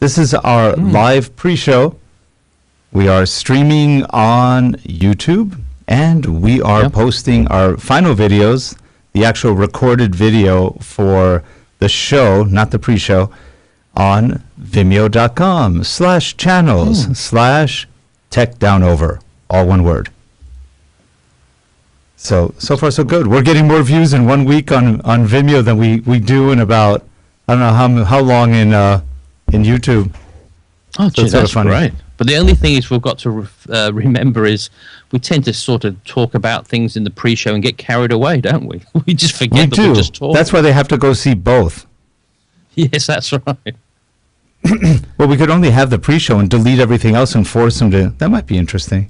This is our live pre-show. We are streaming on YouTube, and we are posting our final videos, the actual recorded video for the show, not the pre-show, on vimeo.com/channels/techdownover, all one word. So far so good. We're getting more views in 1 week on Vimeo than we do in about, I don't know how long in YouTube. Oh, gee, that's great. But the only thing is we've got to remember is we tend to sort of talk about things in the pre-show and get carried away, don't we? We just forget that we just talk. That's why they have to go see both. Yes, that's right. Well, we could only have the pre-show and delete everything else and force them to. That might be interesting.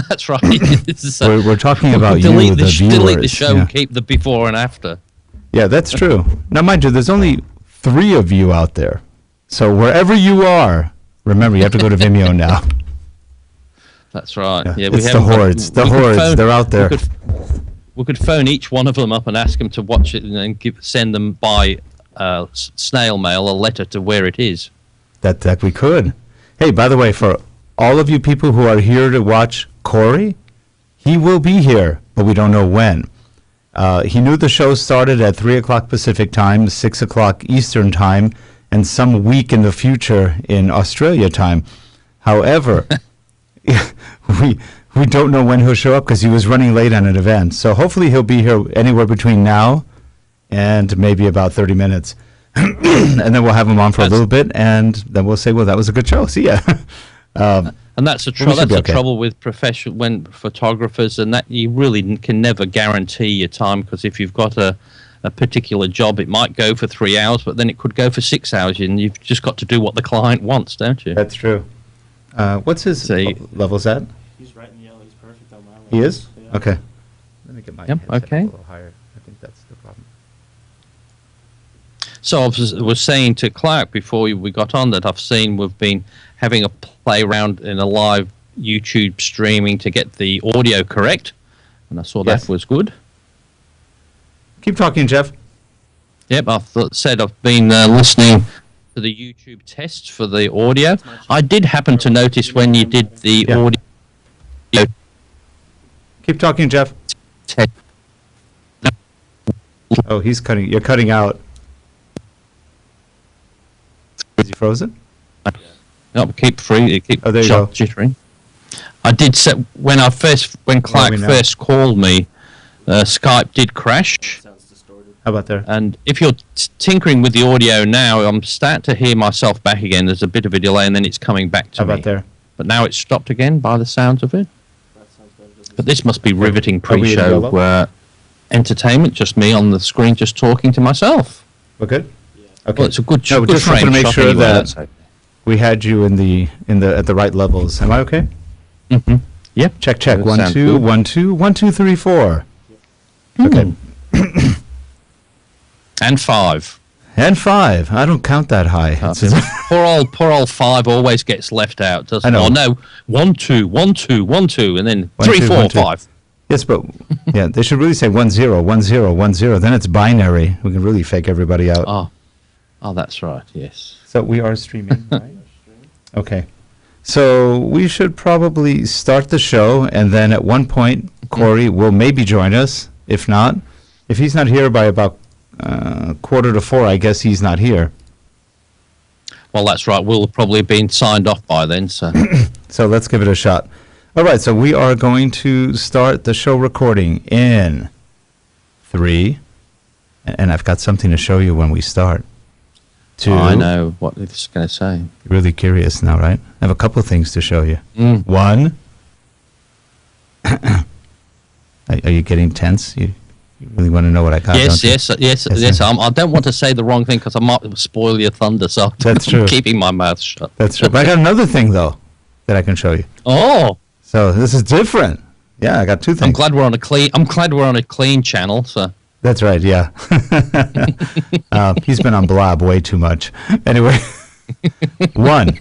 That's right. We're talking about you, the viewers. Delete the show and keep the before and after. Yeah, that's true. Now, mind you, there's only 3 of you out there. So wherever you are, remember, you have to go to Vimeo now. That's right. Yeah, it's the hordes. The hordes, they're out there. We could phone each one of them up and ask them to watch it and then send them by snail mail a letter to where it is. That we could. Hey, by the way, for all of you people who are here to watch Corey, he will be here, but we don't know when. He knew the show started at 3 o'clock Pacific time, 6 o'clock Eastern time, and some week in the future in Australia time. However, we don't know when he'll show up because he was running late on an event. So hopefully he'll be here anywhere between now and maybe about 30 minutes. And then we'll have him on for a little bit, and then we'll say, well, that was a good show. See ya. And that's the trouble with when photographers, and that you really can never guarantee your time, because if you've got a particular job, it might go for 3 hours, but then it could go for 6 hours, and you've just got to do what the client wants, don't you? That's true. What's his levels at? He's right in yellow. He's perfect on my level. He is? Yeah. Okay. Let me get my headset a little higher. I think that's the problem. So I was saying to Clark before we got on that we've been having a play around in a live YouTube streaming to get the audio correct, and I saw that was good. Keep talking, Jeff. Yep, I've been listening to the YouTube tests for the audio. I did happen to notice when you did the audio. Keep talking, Jeff. Oh, he's cutting. You're cutting out. Is he frozen? No, keep free. Keep there you go. jittering. I did set when Clark first called me. Skype did crash. How about there? And if you're tinkering with the audio now, I'm starting to hear myself back again. There's a bit of a delay, and then it's coming back to me. How about there? But now it's stopped again by the sounds of it. But this must be riveting pre-show entertainment. Just me on the screen, just talking to myself. We're good. Okay. Well, it's a good. No, we just wanted to make sure that we had you at the right levels. Am I okay? Mm-hmm. Yep. Check. 1 2 1 2 1 2 3 4. Okay. And 5. And 5. I don't count that high. Poor old 5 always gets left out, doesn't it? I know. Oh no, 1 2 1 2 1 2, and then 1, 3 2, 4 1, 2. 5. Yes, but they should really say 1 0 1 0 1 0. Then it's binary. We can really fake everybody out. Oh, that's right. Yes. So we are streaming, right? Okay. So we should probably start the show, and then at one point, Corey will maybe join us. If not, if he's not here by about 3:45, I guess he's not here. Well, that's right. We'll have probably been signed off by then. So, so let's give it a shot. All right. So we are going to start the show recording in 3, and I've got something to show you when we start. 2. I know what it's going to say. You're really curious now, right? I have a couple of things to show you. 1. Are you getting tense? You really want to know what I got? Yes. I don't want to say the wrong thing because I might spoil your thunder, so that's true. I'm keeping my mouth shut. That's true. But I got another thing though that I can show you. Oh. So this is different. Yeah, I got 2 things. I'm glad we're on a clean channel. So. That's right. Yeah. He's been on Blab way too much. Anyway. 1.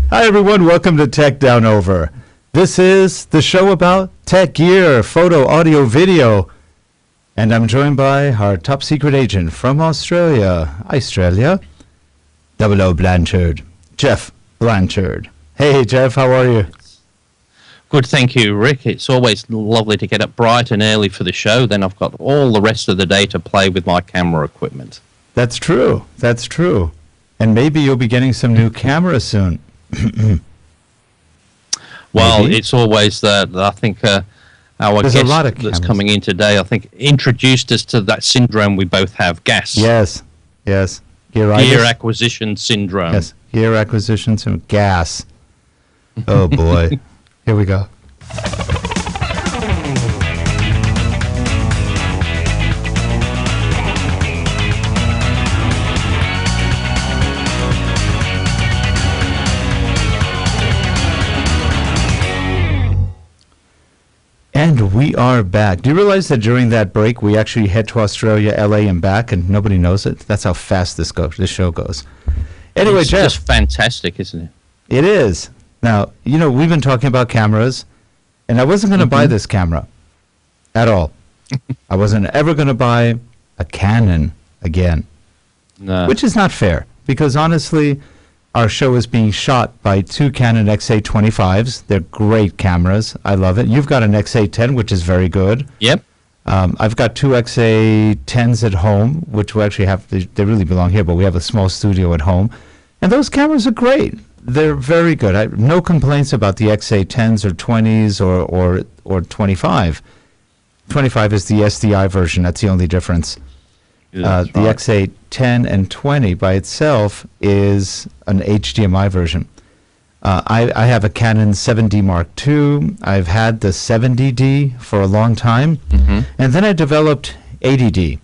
Hi everyone. Welcome to Tech Down Over. This is the show about tech gear, photo, audio, video. And I'm joined by our top secret agent from Australia, 00 Blanchard. Jeff Blanchard. Hey, Jeff, how are you? Good, thank you, Rick. It's always lovely to get up bright and early for the show. Then I've got all the rest of the day to play with my camera equipment. That's true. That's true. And maybe you'll be getting some new cameras soon. Well, it's always that. I think our There's guest a lot of that's cameras. coming in today, I think, introduced us to that syndrome we both have, GAS. Yes. Gear acquisition syndrome. Yes. Gear acquisition syndrome. Gas. Oh, boy. Here we go. And we are back. Do you realize that during that break, we actually head to Australia, LA, and back, and nobody knows it? That's how fast this show goes. Anyway, it's Jeff. just fantastic, isn't it? It is. Now, we've been talking about cameras, and I wasn't going to buy this camera at all. I wasn't ever going to buy a Canon again, No. which is not fair, because honestly, our show is being shot by two Canon XA25s. They're great cameras. I love it. You've got an XA10, which is very good. Yep. I've got two XA10s at home, which we actually have. They really belong here, but we have a small studio at home. And those cameras are great. They're very good. No complaints about the XA10s or 20s or 25. 25 is the SDI version. That's the only difference. Yeah, The XA10 and 20 by itself is an HDMI version. I have a Canon 7D Mark II. I've had the 70D for a long time. And then I developed 80D.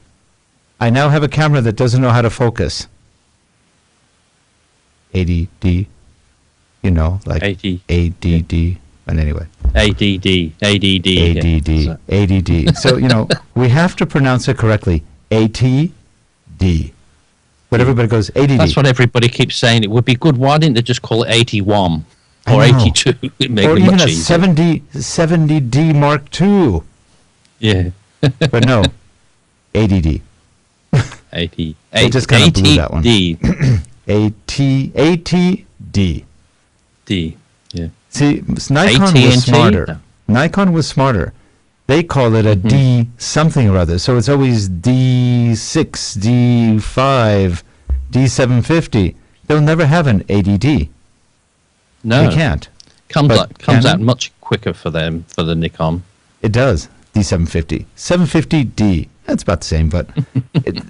I now have a camera that doesn't know how to focus. 80D, like 80. ADD. But anyway. ADD. ADD. ADD. So, we have to pronounce it correctly. ATD. But everybody goes ADD. That's what everybody keeps saying. It would be good. Why didn't they just call it 81 I or know. 82? It'd make Or it even much a easier. 70D Mark II. Yeah. But no, ADD. 80. They just kind of blew that one. ATD. ATD. D. Yeah. See, Nikon AT&T? was smarter. No. Nikon was smarter. They call it a D something or other. So it's always D6, D5, D750. They'll never have an ADD. No. They can't. Comes But out Canon? much quicker for them, for the Nikon. It does. D750. 750D. That's about the same, but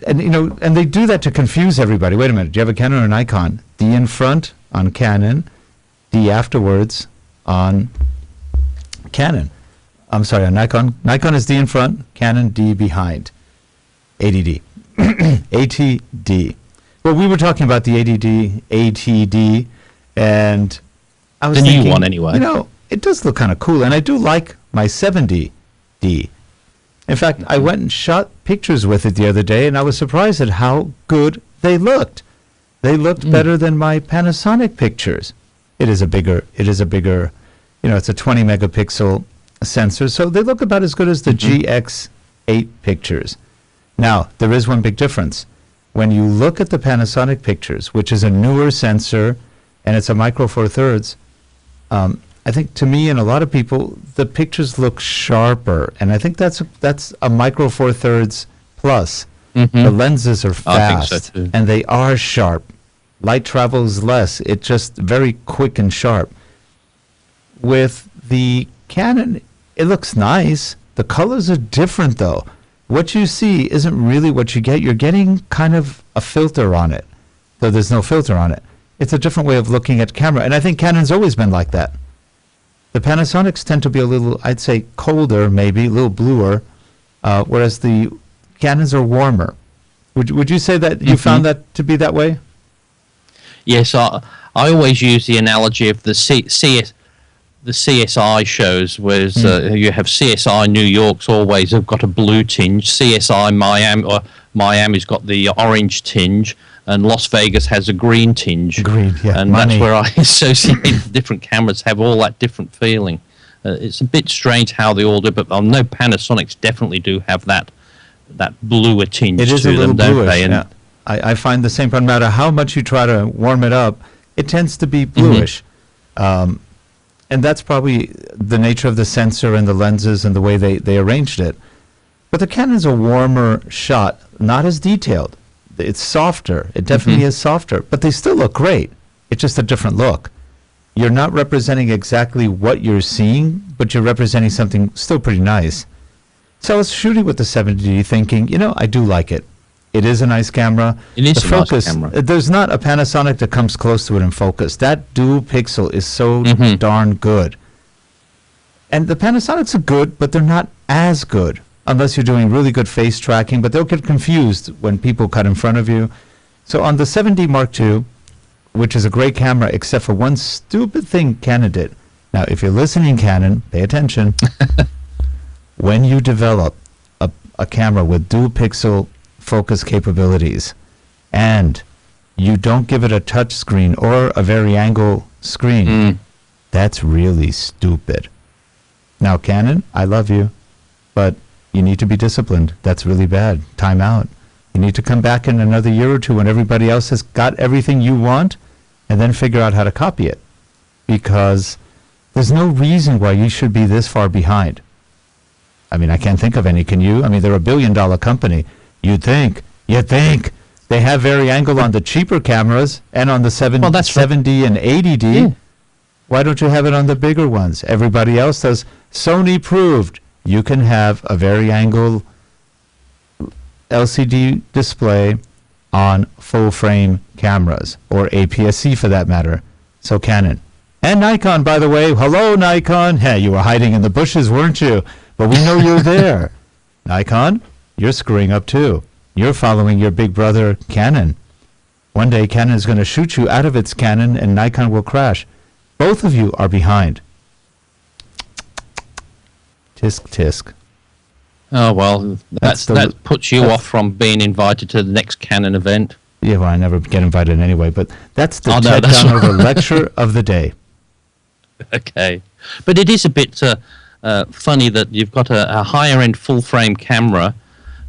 and they do that to confuse everybody. Wait a minute. Do you have a Canon or a Nikon? D in front on Canon, D afterwards on Canon. I'm sorry, on Nikon. Nikon is D in front, Canon D behind. ADD. ATD. Well, we were talking about the ADD, ATD, and I was The new thinking, one, anyway. it does look kind of cool, and I do like my 70D. In fact, I went and shot pictures with it the other day, and I was surprised at how good they looked. They looked better than my Panasonic pictures. It is a bigger, it's a 20 megapixel sensor, so they look about as good as the GX8 pictures. Now, there is one big difference. When you look at the Panasonic pictures, which is a newer sensor, and it's a Micro Four Thirds, I think to me and a lot of people, the pictures look sharper, and I think that's a Micro Four Thirds plus. The lenses are fast, I think so too. and they are sharp. Light travels less. It's just very quick and sharp. With the Canon, it looks nice. The colors are different, though. What you see isn't really what you get. You're getting kind of a filter on it, though there's no filter on it. It's a different way of looking at camera, and I think Canon's always been like that. The Panasonics tend to be a little, I'd say, colder, maybe, a little bluer, whereas the Canons are warmer. Would you say that you found that to be that way? Yes, I always use the analogy of the CSI shows, whereas you have CSI New York's always have got a blue tinge, CSI Miami's got the orange tinge, and Las Vegas has a green tinge. Green, yeah. And Money. that's where I associate the different cameras have all that different feeling. It's a bit strange how they all do, but I know Panasonics definitely do have that bluer tinge It is to a little them, don't bluish, they? And yeah. I find the same. No matter how much you try to warm it up, it tends to be bluish. And that's probably the nature of the sensor and the lenses and the way they arranged it. But the Canon's a warmer shot, not as detailed. It's softer. It definitely is softer. But they still look great. It's just a different look. You're not representing exactly what you're seeing, but you're representing something still pretty nice. So I was shooting with the 70D thinking, I do like it. It is a nice camera. It is the a focus, nice camera. There's not a Panasonic that comes close to it in focus. That dual pixel is so darn good. And the Panasonics are good, but they're not as good unless you're doing really good face tracking, but they'll get confused when people cut in front of you. So on the 7D Mark II, which is a great camera, except for one stupid thing Canon did. Now, if you're listening, Canon, pay attention. When you develop a camera with dual pixel focus capabilities and you don't give it a touch screen or a vari-angle screen, that's really stupid. Now, Canon, I love you, but you need to be disciplined. That's really bad. Time out. You need to come back in another year or two when everybody else has got everything you want, and then figure out how to copy it. Because there's no reason why you should be this far behind. I mean, I can't think of any. Can you? I mean, they're a billion-dollar company. You'd think they have vari-angle on the cheaper cameras and on the 7D and 80D. Yeah. Why don't you have it on the bigger ones? Everybody else does. Sony proved you can have a vari-angle LCD display on full-frame cameras, or APS-C for that matter. So Canon. And Nikon, by the way. Hello, Nikon. Hey, you were hiding in the bushes, weren't you? But we know you're there. Nikon, you're screwing up too. You're following your big brother, Canon. One day, Canon is going to shoot you out of its Canon, and Nikon will crash. Both of you are behind. Tisk, tisk. Oh, well, that puts you off from being invited to the next Canon event. Yeah, well, I never get invited anyway, but that's the Ted Donover lecture of the day. Okay. But it is a bit funny that you've got a higher-end full-frame camera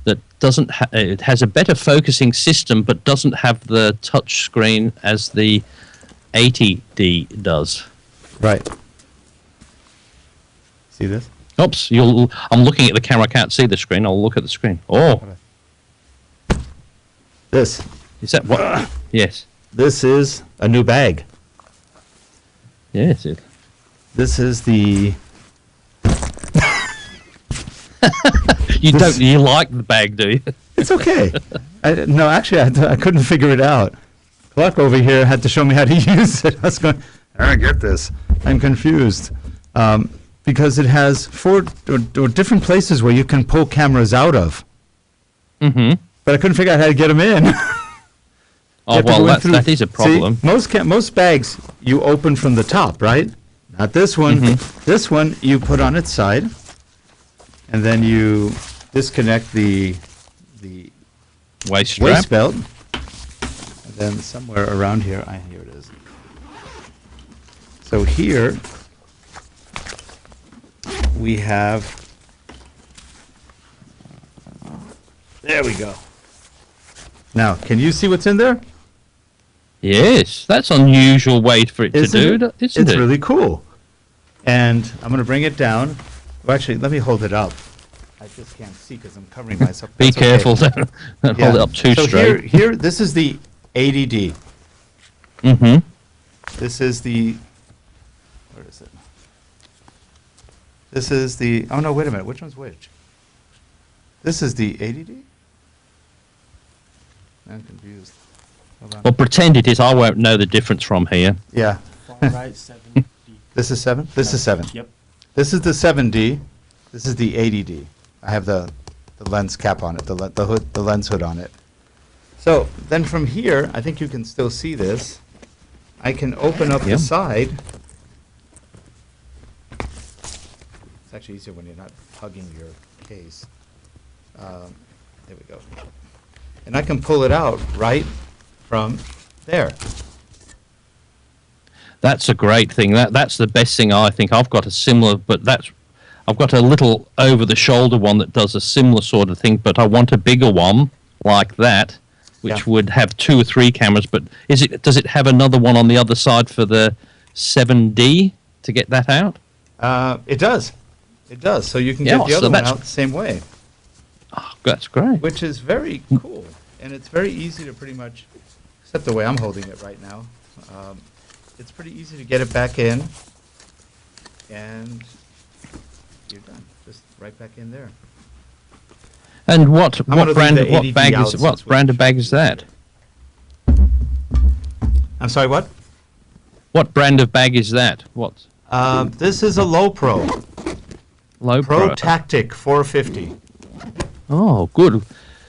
that doesn't it has a better focusing system, but doesn't have the touch screen as the 80D does. Right. See this? Oops, I'm looking at the camera, I can't see the screen. I'll look at the screen. Oh. This. Is that what? Yes. This is a new bag. Yes. This is the... You like the bag, do you? It's okay. No, actually, I couldn't figure it out. Clark over here had to show me how to use it. I was going, I don't get this. I'm confused. Because it has four or different places where you can pull cameras out of. Mm-hmm. But I couldn't figure out how to get them in. Oh, well, that is a problem. See, most bags you open from the top, right? Not this one. Mm-hmm. This one you put on its side, and then you disconnect the waist belt. And then somewhere around here, here it is. So here we have, there we go. Now, can you see what's in there? Yes, that's an unusual way for it to do, isn't it? It's really cool. And I'm going to bring it down. Well, actually, let me hold it up. I just can't see because I'm covering myself. Be careful. Don't hold it up too straight. Here, this is the 80D. Mm-hmm. This is the, where is it? This is the, oh no, wait a minute, which one's which? This is the 80D? I'm confused. Well, pretend it is. I won't know the difference from here. Yeah. Far right, 7D. This is 7? This is 7. Yep. This is the 7D. This is the 80D. I have the lens cap on it, the lens hood on it. So then from here, I think you can still see this. I can open up the side. It's actually easier when you're not hugging your case. There we go. And I can pull it out right from there. That's a great thing. That's the best thing, I think. I've got a similar, but I've got a little over-the-shoulder one that does a similar sort of thing, but I want a bigger one like that which would have 2 or 3 cameras. But does it have another one on the other side for the 7D to get that out? It does. It does. So you can get the other one out the same way. Oh, that's great. Which is very cool. And it's very easy to pretty much, except the way I'm holding it right now, it's pretty easy to get it back in. And you're done. Just right back in there. And what brand of bag is that? I'm sorry, what? What brand of bag is that? What? This is a Lowepro. Lowepro. ProTactic 450. Oh, good.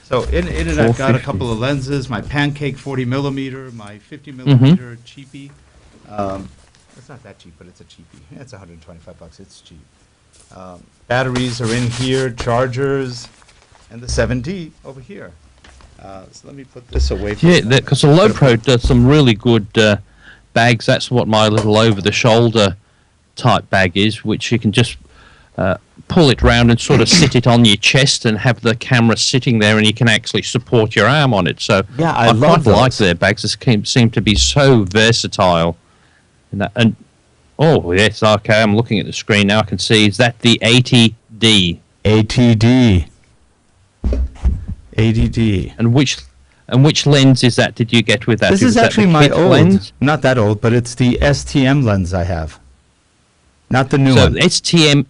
So in it I've got a couple of lenses, my Pancake 40 millimeter, my 50 millimeter cheapie. It's not that cheap, but it's a cheapie. It's $125. It's cheap. Batteries are in here, chargers, and the 7D over here. So let me put this away. Yeah, because the Lowepro does some really good bags. That's what my little over-the-shoulder type bag is, which you can just pull it round and sort of sit it on your chest and have the camera sitting there, and you can actually support your arm on it. So yeah, I quite like their bags. They seem to be so versatile. And oh yes, okay. I'm looking at the screen now. I can see. Is that the 80D? 80D. 80D. And which lens is that? Did you get with that? This is actually my old lens? Not that old, but it's the STM lens I have. Not the new one. So STM.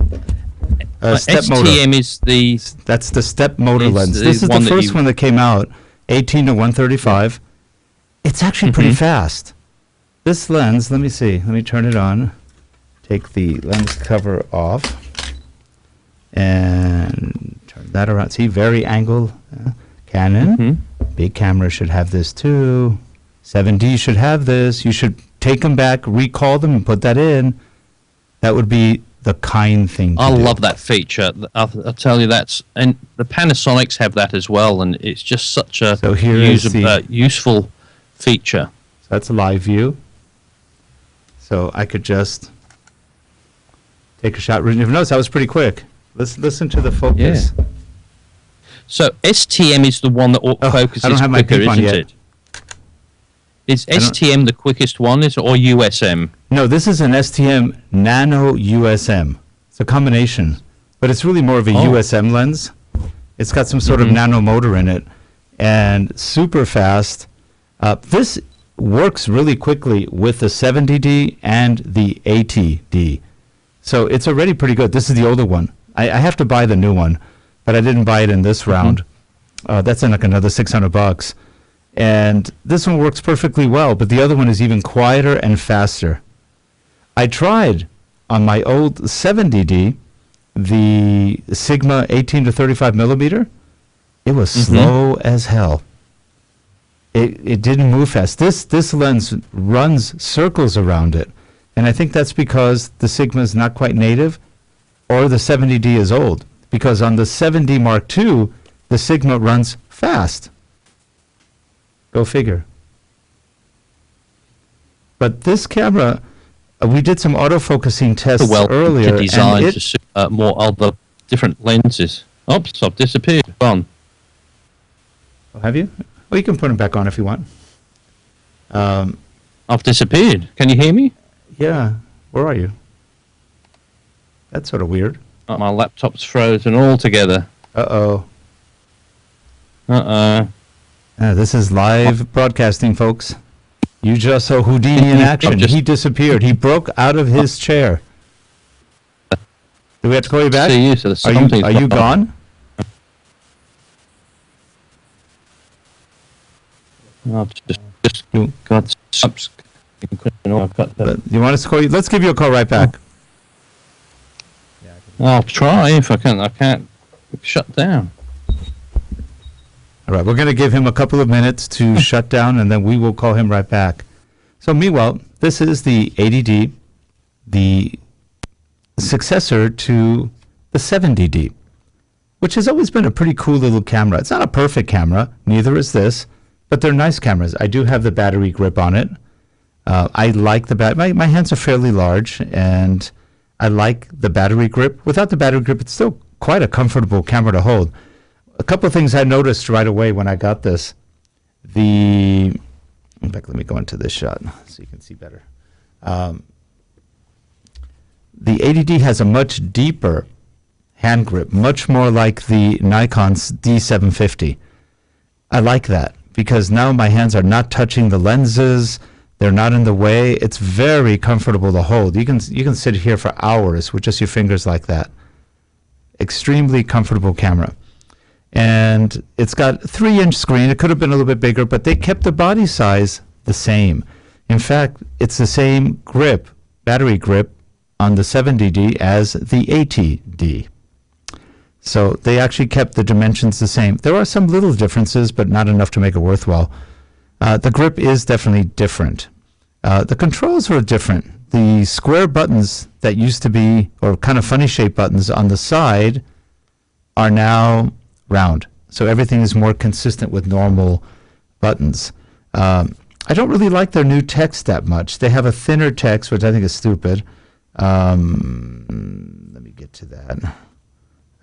Step motor. STM is the. That's the step motor lens. This is the first one that came out, 18 to 135. It's actually pretty fast. This lens, let me see. Let me turn it on. Take the lens cover off. And turn that around. See, very angle. Canon. Big camera should have this too. 7D should have this. You should take them back, recall them, and put that in. That would be the kind thing to do. I love that feature. I'll tell you and the Panasonics have that as well, and it's just such a useful feature. So that's a live view. So I could just take a shot. You've noticed that was pretty quick. Let's listen to the focus. Yeah. So STM is the one that focuses quicker, isn't it? Is STM the quickest one, or USM? No, this is an STM Nano USM. It's a combination, but it's really more of a USM lens. It's got some sort of nano motor in it, and super fast. This works really quickly with the 70D and the 80D. So it's already pretty good. This is the older one. I have to buy the new one, but I didn't buy it in this round. That's in like another $600. And this one works perfectly well, but the other one is even quieter and faster. I tried on my old 70D, the Sigma 18 to 35 millimeter. It was slow as hell. It didn't move fast. This lens runs circles around it. And I think that's because the Sigma is not quite native, or the 70D is old. Because on the 7D Mark II, the Sigma runs fast. Go figure. But this camera, we did some autofocusing tests earlier. To design to suit more other different lenses. Oops, I've disappeared. Gone. Oh, have you? Well, you can put them back on if you want. I've disappeared. Can you hear me? Yeah. Where are you? That's sort of weird. Oh, my laptop's frozen altogether. Uh-oh. Uh-oh. This is live broadcasting, folks. You just saw Houdini in action. He disappeared. He broke out of his chair. Do we have to call you back? See you, so are you gone? I've just got subs. I've got that. You want us to call you? Let's give you a call right back. I'll try if I can. I can't shut down. All right, we're going to give him a couple of minutes to shut down, and then we will call him right back. So meanwhile, this is the 80D, the successor to the 70D, which has always been a pretty cool little camera. It's not a perfect camera, neither is this, but they're nice cameras. I do have the battery grip on it. I like the battery. My hands are fairly large, and I like the battery grip. Without the battery grip, it's still quite a comfortable camera to hold. A couple of things I noticed right away when I got this. In fact, let me go into this shot so you can see better. The 80D has a much deeper hand grip, much more like the Nikon's D750. I like that because now my hands are not touching the lenses. They're not in the way. It's very comfortable to hold. You can sit here for hours with just your fingers like that. Extremely comfortable camera. And it's got 3-inch screen. It could have been a little bit bigger, but they kept the body size the same. In fact, it's the same grip, battery grip, on the 70D as the 80D. So they actually kept the dimensions the same. There are some little differences, but not enough to make it worthwhile. The grip is definitely different. The controls are different. The square buttons that used to be, or kind of funny shaped buttons on the side, are now round. So everything is more consistent with normal buttons. I don't really like their new text that much. They have a thinner text, which I think is stupid. Let me get to that.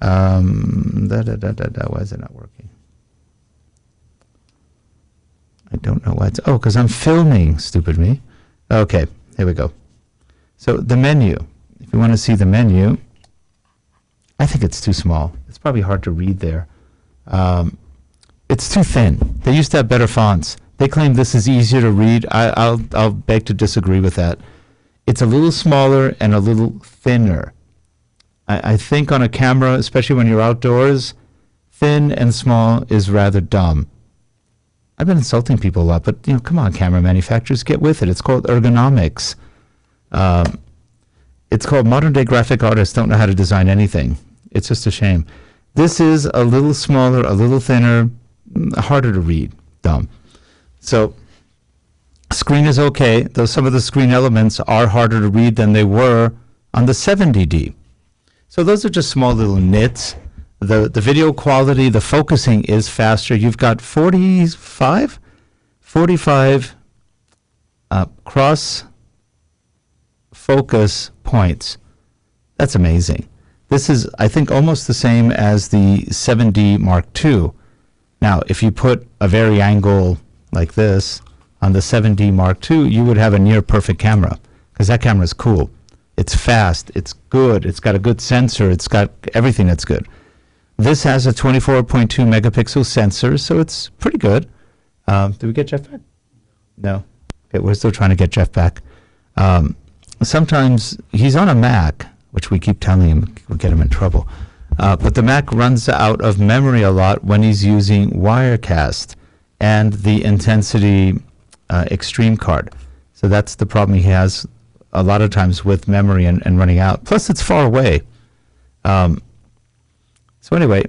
Why is it not working? I don't know why it's... Oh, because I'm filming, stupid me. Okay, here we go. So the menu. If you want to see the menu, I think it's too small. It's probably hard to read there. It's too thin. They used to have better fonts. They claim this is easier to read. I'll beg to disagree with that. It's a little smaller and a little thinner. I think on a camera, especially when you're outdoors, thin and small is rather dumb. I've been insulting people a lot, but come on, camera manufacturers, get with it. It's called ergonomics. It's called modern day graphic artists don't know how to design anything. It's just a shame. This is a little smaller, a little thinner, harder to read. Dumb. So screen is okay, though some of the screen elements are harder to read than they were on the 70D. So those are just small little nits. The video quality, the focusing is faster. You've got 45 cross focus points. That's amazing. This is, I think, almost the same as the 7D Mark II. Now, if you put a vari-angle like this on the 7D Mark II, you would have a near perfect camera because that camera is cool. It's fast. It's good. It's got a good sensor. It's got everything that's good. This has a 24.2 megapixel sensor, so it's pretty good. Did we get Jeff back? No. Okay, we're still trying to get Jeff back. Sometimes he's on a Mac, which we keep telling him will get him in trouble. But the Mac runs out of memory a lot when he's using Wirecast and the Intensity Extreme card. So that's the problem he has a lot of times with memory and running out. Plus, it's far away. So anyway,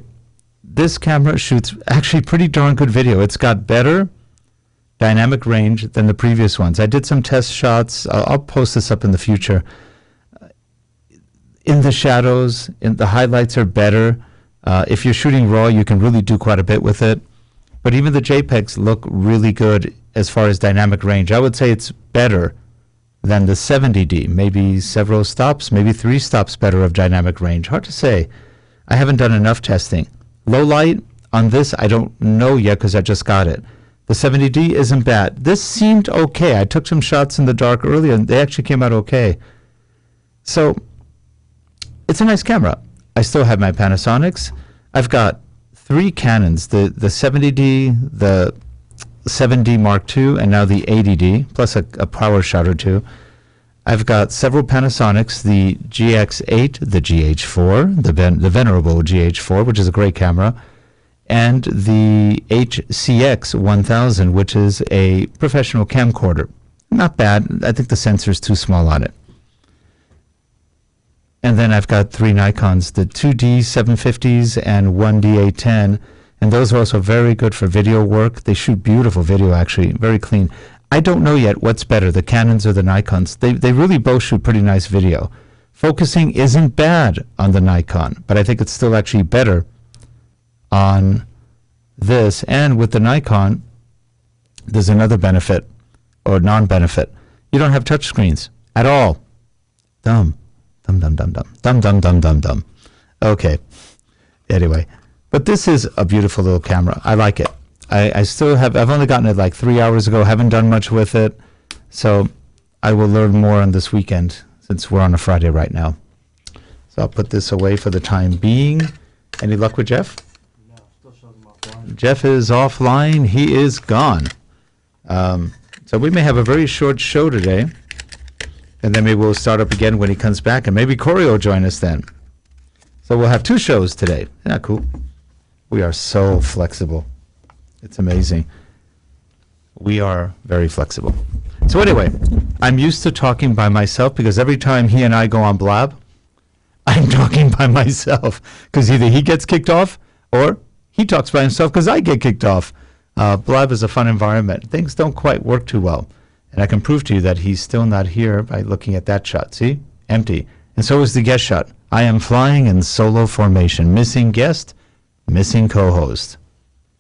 this camera shoots actually pretty darn good video. It's got better dynamic range than the previous ones. I did some test shots. I'll post this up in the future. In the shadows, the highlights are better. If you're shooting RAW, you can really do quite a bit with it. But even the JPEGs look really good as far as dynamic range. I would say it's better than the 70D. Maybe several stops, maybe 3 stops better of dynamic range. Hard to say. I haven't done enough testing. Low light on this, I don't know yet because I just got it. The 70D isn't bad. This seemed okay. I took some shots in the dark earlier, and they actually came out okay. So it's a nice camera. I still have my Panasonics. I've got 3 Canons, the 70D, the 7D Mark II, and now the 80D, plus a power shot or two. I've got several Panasonics, the GX8, the GH4, the venerable GH4, which is a great camera, and the HCX 1000, which is a professional camcorder. Not bad. I think the sensor is too small on it. And then I've got 3 Nikons, the 2D 750s and 1 D810, and those are also very good for video work. They shoot beautiful video, actually, very clean. I don't know yet what's better, the Canons or the Nikons. They really both shoot pretty nice video. Focusing isn't bad on the Nikon, but I think it's still actually better on this. And with the Nikon, there's another benefit, or non-benefit. You don't have touch screens at all. Dumb. Dumb, dumb, dumb, dumb. Dumb, dumb, dumb, dumb, dumb. Okay. Anyway. But this is a beautiful little camera. I like it. I still have, I've only gotten it like 3 hours ago, haven't done much with it. So I will learn more on this weekend since we're on a Friday right now. So I'll put this away for the time being. Any luck with Jeff? No, still shows him offline. Jeff is offline. He is gone. So we may have a very short show today. And then maybe we'll start up again when he comes back. And maybe Corey will join us then. So we'll have 2 shows today. Isn't that cool? We are so flexible. It's amazing. We are very flexible. So anyway, I'm used to talking by myself because every time he and I go on Blab, I'm talking by myself because either he gets kicked off or he talks by himself because I get kicked off. Blab is a fun environment. Things don't quite work too well. And I can prove to you that he's still not here by looking at that shot. See? Empty. And so is the guest shot. I am flying in solo formation. Missing guest, missing co-host.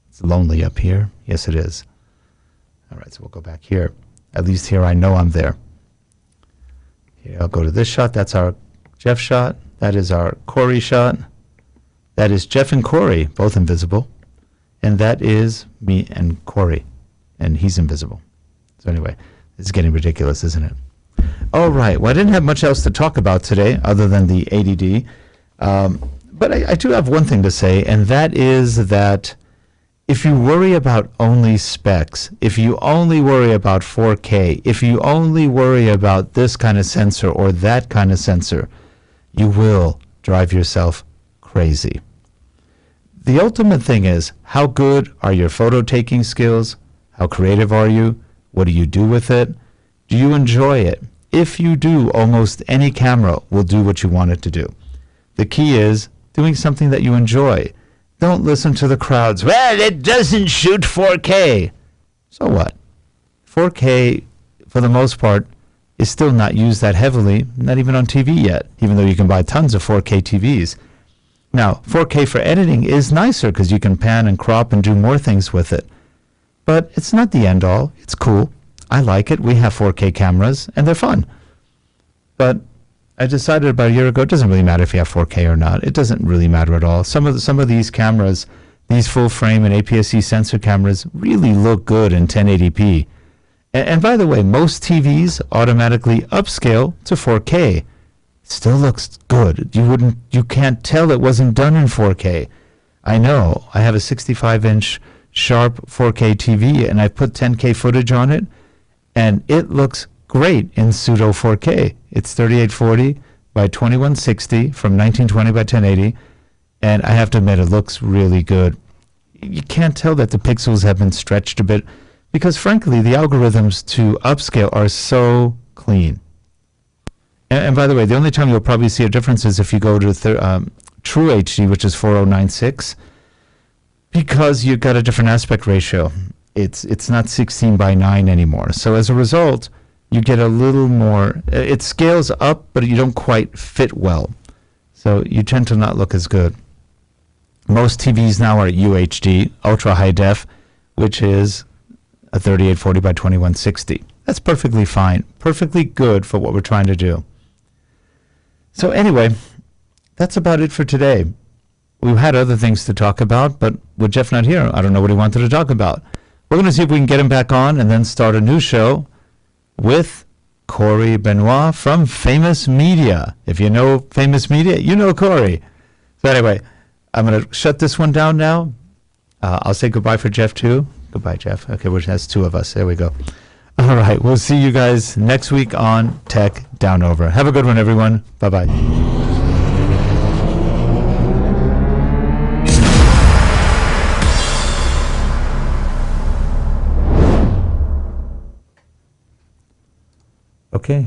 It's lonely up here. Yes, it is. All right, so we'll go back here. At least here I know I'm there. Here, I'll go to this shot. That's our Jeff shot. That is our Corey shot. That is Jeff and Corey, both invisible. And that is me and Corey, and he's invisible. So anyway, it's getting ridiculous, isn't it? All right. Well, I didn't have much else to talk about today other than the 80D. But I do have one thing to say, and that is that if you worry about only specs, if you only worry about 4K, if you only worry about this kind of sensor or that kind of sensor, you will drive yourself crazy. The ultimate thing is, how good are your photo taking skills? How creative are you? What do you do with it? Do you enjoy it? If you do, almost any camera will do what you want it to do. The key is doing something that you enjoy. Don't listen to the crowds. Well, it doesn't shoot 4K. So what? 4K, for the most part, is still not used that heavily, not even on TV yet, even though you can buy tons of 4K TVs. Now, 4K for editing is nicer because you can pan and crop and do more things with it. But it's not the end all. It's cool. I like it. We have 4K cameras, and they're fun. But I decided about a year ago, it doesn't really matter if you have 4K or not. It doesn't really matter at all. Some of these cameras, these full frame and APS-C sensor cameras, really look good in 1080p. And by the way, most TVs automatically upscale to 4K. It still looks good. You can't tell it wasn't done in 4K. I know. I have a 65-inch sharp 4K TV, and I put 10K footage on it, and it looks great in pseudo 4K. It's 3840 by 2160 from 1920 by 1080, and I have to admit it looks really good. You can't tell that the pixels have been stretched a bit because, frankly, the algorithms to upscale are so clean. And by the way, the only time you'll probably see a difference is if you go to True HD, which is 4096, because you've got a different aspect ratio. It's not 16 by 9 anymore. So as a result, you get a little more, it scales up, but you don't quite fit well. So you tend to not look as good. Most TVs now are UHD, ultra high def, which is a 3840 by 2160. That's perfectly fine, perfectly good for what we're trying to do. So anyway, that's about it for today. We've had other things to talk about, but with Jeff not here, I don't know what he wanted to talk about. We're going to see if we can get him back on and then start a new show with Corey Benoit from Famous Media. If you know Famous Media, you know Corey. So anyway, I'm going to shut this one down now. I'll say goodbye for Jeff too. Goodbye, Jeff. Okay, that's 2 of us. There we go. All right, we'll see you guys next week on Tech Downover. Have a good one, everyone. Bye-bye. Okay.